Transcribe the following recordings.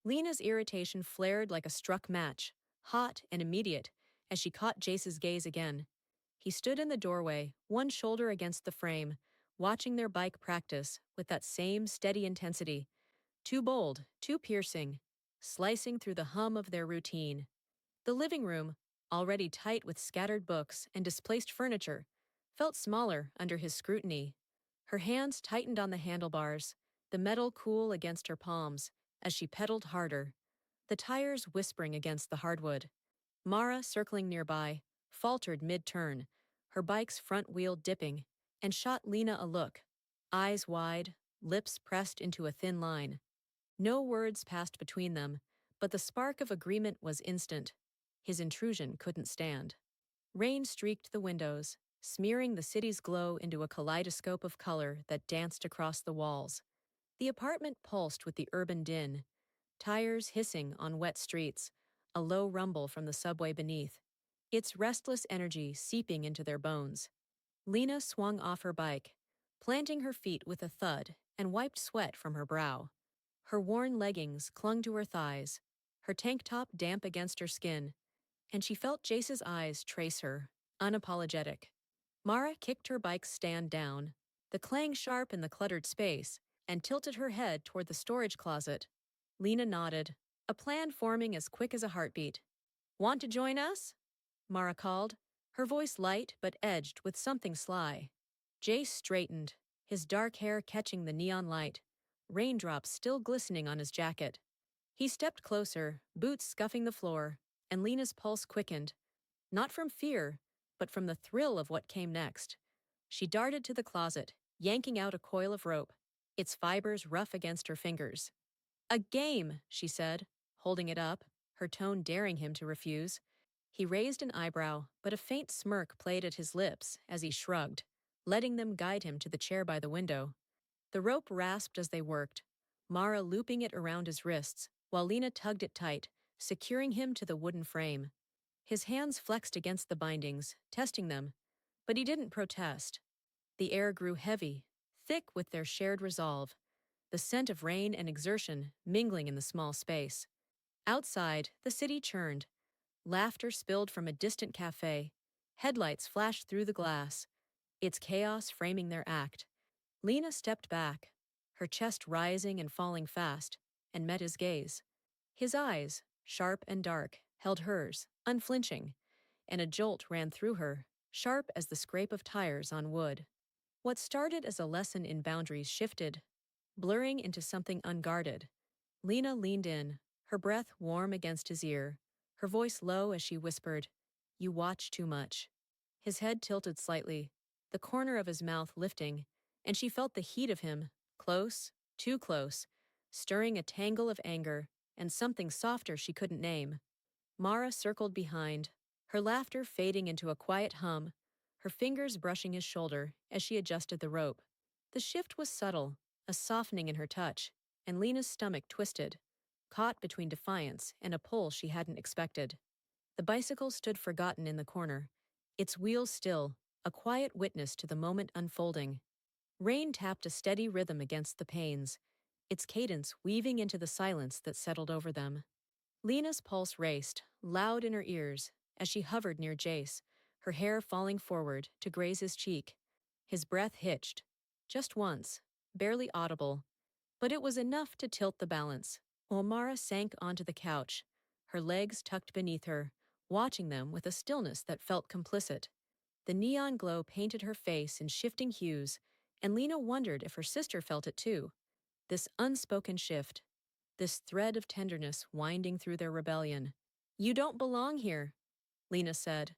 Lena's irritation flared like a struck match, hot and immediate, as she caught Jace's gaze again. He stood in the doorway, one shoulder against the frame, watching their bike practice with that same steady intensity. Too bold, too piercing, slicing through the hum of their routine. The living room, already tight with scattered books and displaced furniture, felt smaller under his scrutiny. Her hands tightened on the handlebars, the metal cool against her palms, as she pedaled harder, the tires whispering against the hardwood. Mara, circling nearby, faltered mid-turn, her bike's front wheel dipping, and shot Lena a look, eyes wide, lips pressed into a thin line. No words passed between them, but the spark of agreement was instant. His intrusion couldn't stand. Rain streaked the windows, smearing the city's glow into a kaleidoscope of color that danced across the walls. The apartment pulsed with the urban din, tires hissing on wet streets, a low rumble from the subway beneath, its restless energy seeping into their bones. Lena swung off her bike, planting her feet with a thud, and wiped sweat from her brow. Her worn leggings clung to her thighs, her tank top damp against her skin, and she felt Jace's eyes trace her, unapologetic. Mara kicked her bike's stand down, the clang sharp in the cluttered space, and tilted her head toward the storage closet. Lena nodded, a plan forming as quick as a heartbeat. "Want to join us?" Mara called, her voice light but edged with something sly. Jace straightened, his dark hair catching the neon light, raindrops still glistening on his jacket. He stepped closer, boots scuffing the floor, and Lena's pulse quickened, not from fear, but from the thrill of what came next. She darted to the closet, yanking out a coil of rope, its fibers rough against her fingers. "A game," she said, holding it up, her tone daring him to refuse. He raised an eyebrow, but a faint smirk played at his lips as he shrugged, letting them guide him to the chair by the window. The rope rasped as they worked, Mara looping it around his wrists, while Lena tugged it tight, securing him to the wooden frame. His hands flexed against the bindings, testing them, but he didn't protest. The air grew heavy, thick with their shared resolve, the scent of rain and exertion mingling in the small space. Outside, the city churned. Laughter spilled from a distant cafe. Headlights flashed through the glass, its chaos framing their act. Lena stepped back, her chest rising and falling fast, and met his gaze. His eyes, sharp and dark, held hers, unflinching, and a jolt ran through her, sharp as the scrape of tires on wood. What started as a lesson in boundaries shifted, blurring into something unguarded. Lena leaned in, her breath warm against his ear, her voice low as she whispered, "You watch too much." His head tilted slightly, the corner of his mouth lifting, and she felt the heat of him, close, too close, stirring a tangle of anger and something softer she couldn't name. Mara circled behind, her laughter fading into a quiet hum, her fingers brushing his shoulder as she adjusted the rope. The shift was subtle, a softening in her touch, and Lena's stomach twisted, caught between defiance and a pull she hadn't expected. The bicycle stood forgotten in the corner, its wheels still, a quiet witness to the moment unfolding. Rain tapped a steady rhythm against the panes, its cadence weaving into the silence that settled over them. Lena's pulse raced, loud in her ears, as she hovered near Jace, her hair falling forward to graze his cheek. His breath hitched, just once, barely audible, but it was enough to tilt the balance. Mara sank onto the couch, her legs tucked beneath her, watching them with a stillness that felt complicit. The neon glow painted her face in shifting hues, and Lena wondered if her sister felt it too. This unspoken shift, this thread of tenderness winding through their rebellion. "You don't belong here," Lena said.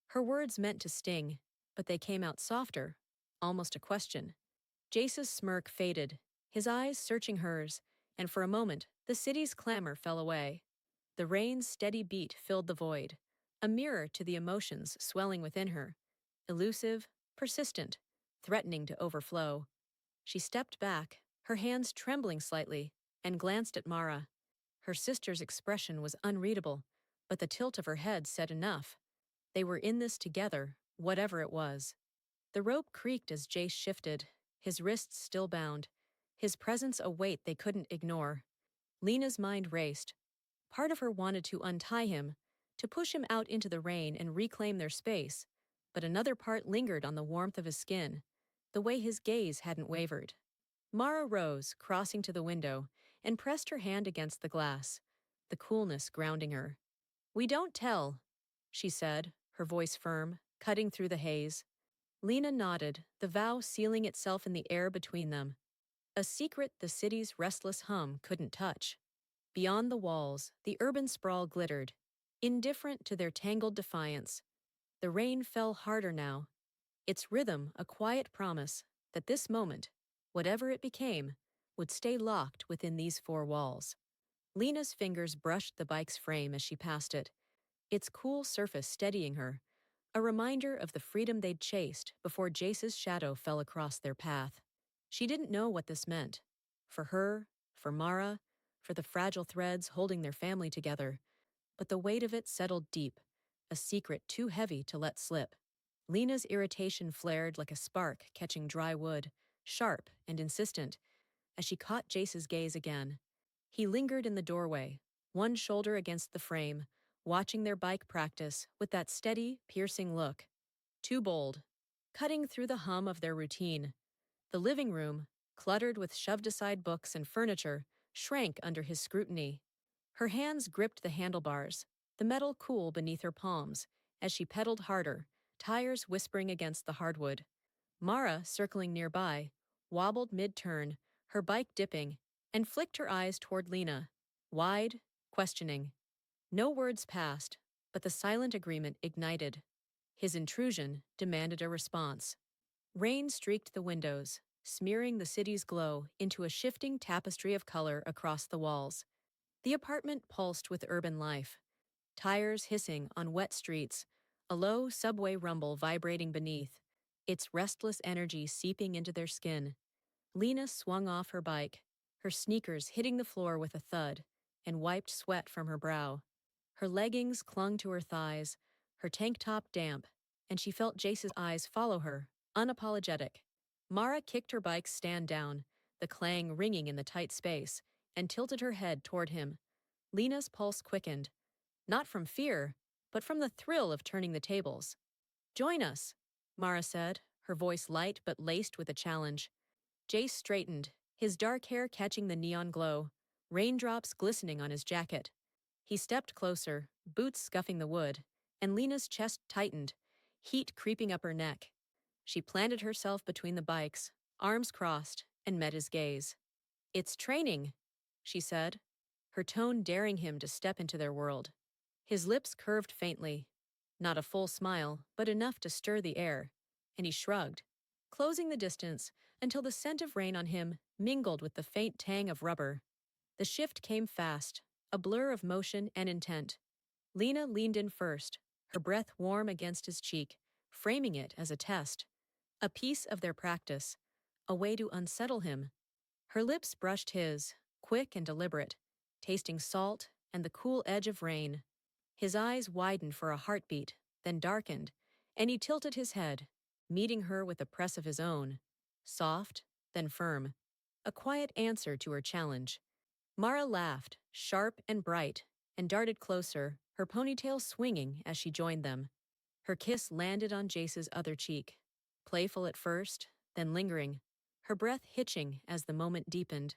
Her words meant to sting, but they came out softer, almost a question. Jace's smirk faded, his eyes searching hers, and for a moment, the city's clamor fell away. The rain's steady beat filled the void, a mirror to the emotions swelling within her, elusive, persistent, threatening to overflow. She stepped back, her hands trembling slightly, and glanced at Mara. Her sister's expression was unreadable, but the tilt of her head said enough. They were in this together, whatever it was. The rope creaked as Jace shifted, his wrists still bound, his presence a weight they couldn't ignore. Lena's mind raced. Part of her wanted to untie him, to push him out into the rain and reclaim their space, but another part lingered on the warmth of his skin, the way his gaze hadn't wavered. Mara rose, crossing to the window, and pressed her hand against the glass, the coolness grounding her. "We don't tell," she said, her voice firm, cutting through the haze. Lena nodded, the vow sealing itself in the air between them. A secret the city's restless hum couldn't touch. Beyond the walls, the urban sprawl glittered, indifferent to their tangled defiance. The rain fell harder now, its rhythm a quiet promise that this moment, whatever it became, would stay locked within these four walls. Lena's fingers brushed the bike's frame as she passed it, its cool surface steadying her, a reminder of the freedom they'd chased before Jace's shadow fell across their path. She didn't know what this meant. For her, for Mara, for the fragile threads holding their family together, but the weight of it settled deep, a secret too heavy to let slip. Lena's irritation flared like a spark catching dry wood, sharp and insistent, as she caught Jace's gaze again. He lingered in the doorway, one shoulder against the frame, watching their bike practice with that steady, piercing look. Too bold. Cutting through the hum of their routine. The living room, cluttered with shoved-aside books and furniture, shrank under his scrutiny. Her hands gripped the handlebars, the metal cool beneath her palms, as she pedaled harder, tires whispering against the hardwood. Mara, circling nearby, wobbled mid-turn, her bike dipping, and flicked her eyes toward Lena, wide, questioning. No words passed, but the silent agreement ignited. His intrusion demanded a response. Rain streaked the windows, smearing the city's glow into a shifting tapestry of color across the walls. The apartment pulsed with urban life, tires hissing on wet streets, a low subway rumble vibrating beneath, its restless energy seeping into their skin. Lena swung off her bike, her sneakers hitting the floor with a thud, and wiped sweat from her brow. Her leggings clung to her thighs, her tank top damp, and she felt Jace's eyes follow her, unapologetic. Mara kicked her bike's stand down, the clang ringing in the tight space, and tilted her head toward him. Lena's pulse quickened, not from fear, but from the thrill of turning the tables. "Join us," Mara said, her voice light but laced with a challenge. Jace straightened, his dark hair catching the neon glow, raindrops glistening on his jacket. He stepped closer, boots scuffing the wood, and Lena's chest tightened, heat creeping up her neck. She planted herself between the bikes, arms crossed, and met his gaze. "It's training," she said, her tone daring him to step into their world. His lips curved faintly, not a full smile, but enough to stir the air, and he shrugged, closing the distance until the scent of rain on him mingled with the faint tang of rubber. The shift came fast, a blur of motion and intent. Lena leaned in first, her breath warm against his cheek, framing it as a test, a piece of their practice, a way to unsettle him. Her lips brushed his, quick and deliberate, tasting salt and the cool edge of rain. His eyes widened for a heartbeat, then darkened, and he tilted his head, meeting her with a press of his own, soft, then firm, a quiet answer to her challenge. Mara laughed, sharp and bright, and darted closer, her ponytail swinging as she joined them. Her kiss landed on Jace's other cheek, playful at first, then lingering, her breath hitching as the moment deepened.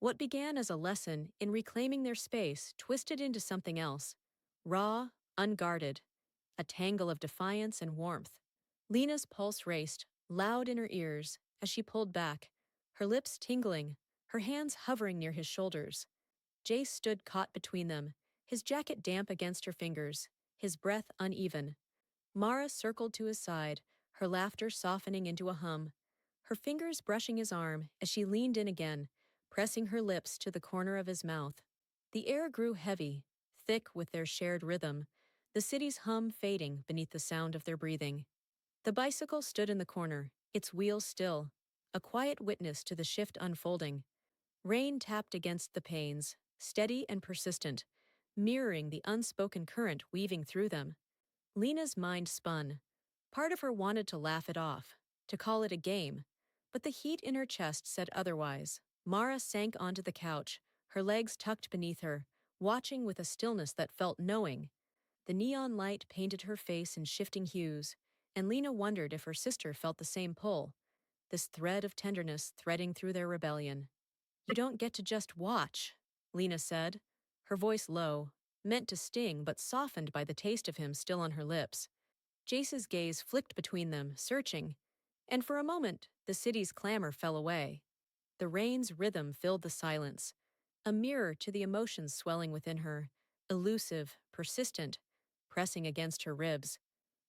What began as a lesson in reclaiming their space twisted into something else, raw, unguarded, a tangle of defiance and warmth. Lena's pulse raced, loud in her ears, as she pulled back, her lips tingling, her hands hovering near his shoulders. Jace stood caught between them, his jacket damp against her fingers, his breath uneven. Mara circled to his side, her laughter softening into a hum, her fingers brushing his arm as she leaned in again, pressing her lips to the corner of his mouth. The air grew heavy, thick with their shared rhythm, the city's hum fading beneath the sound of their breathing. The bicycle stood in the corner, its wheels still, a quiet witness to the shift unfolding. Rain tapped against the panes, steady and persistent, mirroring the unspoken current weaving through them. Lena's mind spun. Part of her wanted to laugh it off, to call it a game, but the heat in her chest said otherwise. Mara sank onto the couch, her legs tucked beneath her, watching with a stillness that felt knowing. The neon light painted her face in shifting hues, and Lena wondered if her sister felt the same pull, this thread of tenderness threading through their rebellion. You don't get to just watch, Lena said, her voice low, meant to sting but softened by the taste of him still on her lips. Jace's gaze flicked between them, searching, and for a moment the city's clamor fell away. The rain's rhythm filled the silence, a mirror to the emotions swelling within her, elusive, persistent, pressing against her ribs.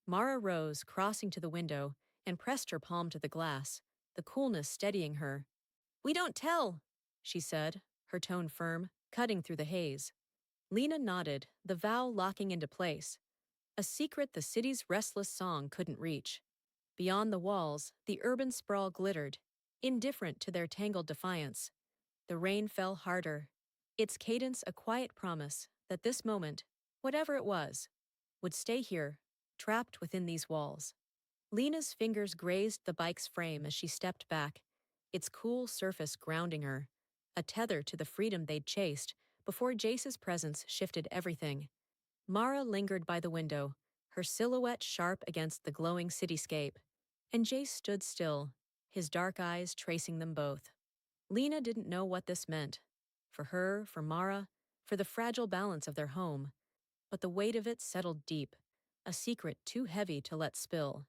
Mara rose, crossing to the window, and pressed her palm to the glass, the coolness steadying her. We don't tell, she said, her tone firm, cutting through the haze. Lena nodded, the vow locking into place, a secret the city's restless song couldn't reach. Beyond the walls, the urban sprawl glittered, indifferent to their tangled defiance. The rain fell harder, its cadence a quiet promise that this moment, whatever it was, would stay here, trapped within these walls. Lena's fingers grazed the bike's frame as she stepped back, its cool surface grounding her, a tether to the freedom they'd chased before Jace's presence shifted everything. Mara lingered by the window, her silhouette sharp against the glowing cityscape, and Jace stood still, his dark eyes tracing them both. Lena didn't know what this meant. For her, for Mara, for the fragile balance of their home. But the weight of it settled deep, a secret too heavy to let spill.